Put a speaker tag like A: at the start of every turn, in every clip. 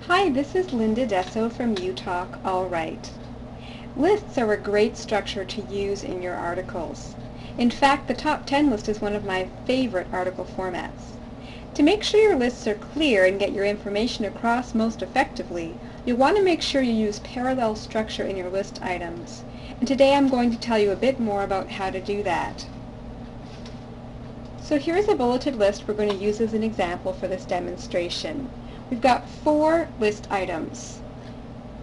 A: Hi, this is Linda Desso from UTalk All Right. Lists are a great structure to use in your articles. In fact, the top 10 list is one of my favorite article formats. To make sure your lists are clear and get your information across most effectively, you'll want to make sure you use parallel structure in your list items. And today I'm going to tell you a bit more about how to do that. So here's a bulleted list we're going to use as an example for this demonstration. We've got 4 list items.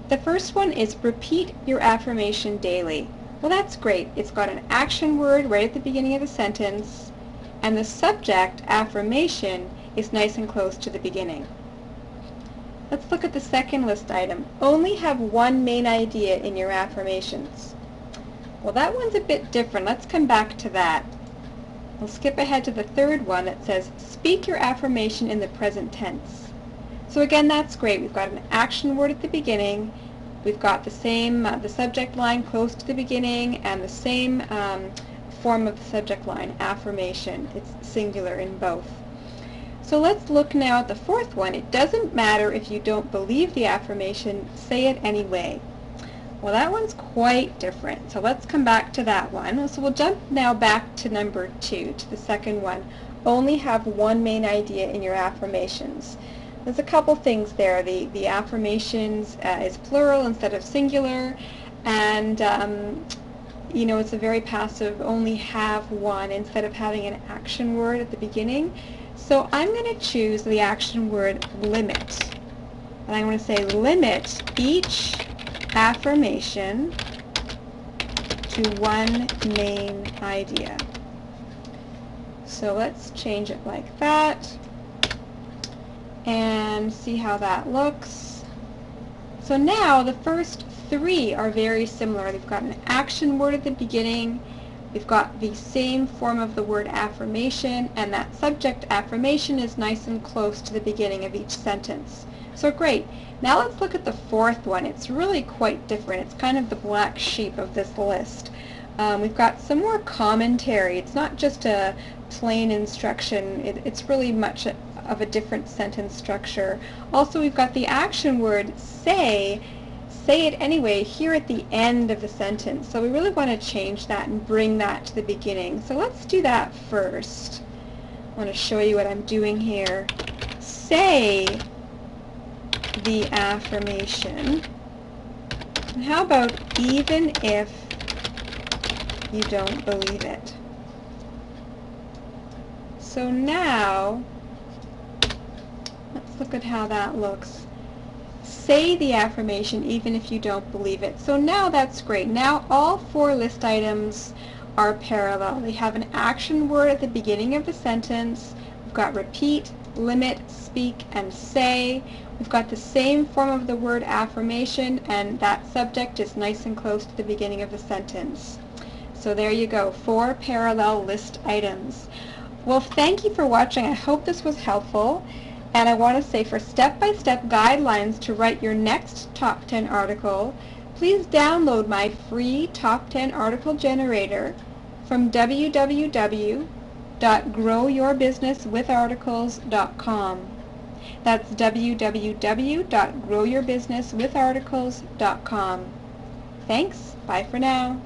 A: The first one is repeat your affirmation daily. Well, that's great. It's got an action word right at the beginning of the sentence, and the subject, affirmation, is nice and close to the beginning. Let's look at the second list item. Only have one main idea in your affirmations. Well, that one's a bit different. Let's come back to that. We'll skip ahead to the third one that says speak your affirmation in the present tense. So again, that's great. We've got an action word at the beginning. We've got the same, the subject line close to the beginning, and the same form of the subject line, affirmation. It's singular in both. So let's look now at the fourth one. It doesn't matter if you don't believe the affirmation, say it anyway. Well, that one's quite different. So let's come back to that one. So we'll jump now back to number 2, to the second one. Only have one main idea in your affirmations. There's a couple things there. The affirmations is plural instead of singular, and you know, it's a very passive, only have one instead of having an action word at the beginning. So I'm going to choose the action word limit, and I'm going to say limit each affirmation to one main idea. So let's change it like that and see how that looks. So now the first 3 are very similar. They've got an action word at the beginning, we've got the same form of the word affirmation, and that subject affirmation is nice and close to the beginning of each sentence. So great. Now let's look at the fourth one. It's really quite different. It's kind of the black sheep of this list. We've got some more commentary. It's not just a plain instruction. It's really much of a different sentence structure. Also, we've got the action word say it anyway here at the end of the sentence. So we really want to change that and bring that to the beginning. So let's do that first. I want to show you what I'm doing here. Say the affirmation. And how about even if you don't believe it? So now let's look at how that looks. Say the affirmation even if you don't believe it. So now that's great. Now all 4 list items are parallel. They have an action word at the beginning of the sentence. We've got repeat, limit, speak, and say. We've got the same form of the word affirmation, and that subject is nice and close to the beginning of the sentence. So there you go, 4 parallel list items. Well, thank you for watching. I hope this was helpful. And I want to say, for step-by-step guidelines to write your next Top 10 article, please download my free Top 10 article generator from www.growyourbusinesswitharticles.com. That's www.growyourbusinesswitharticles.com. Thanks. Bye for now.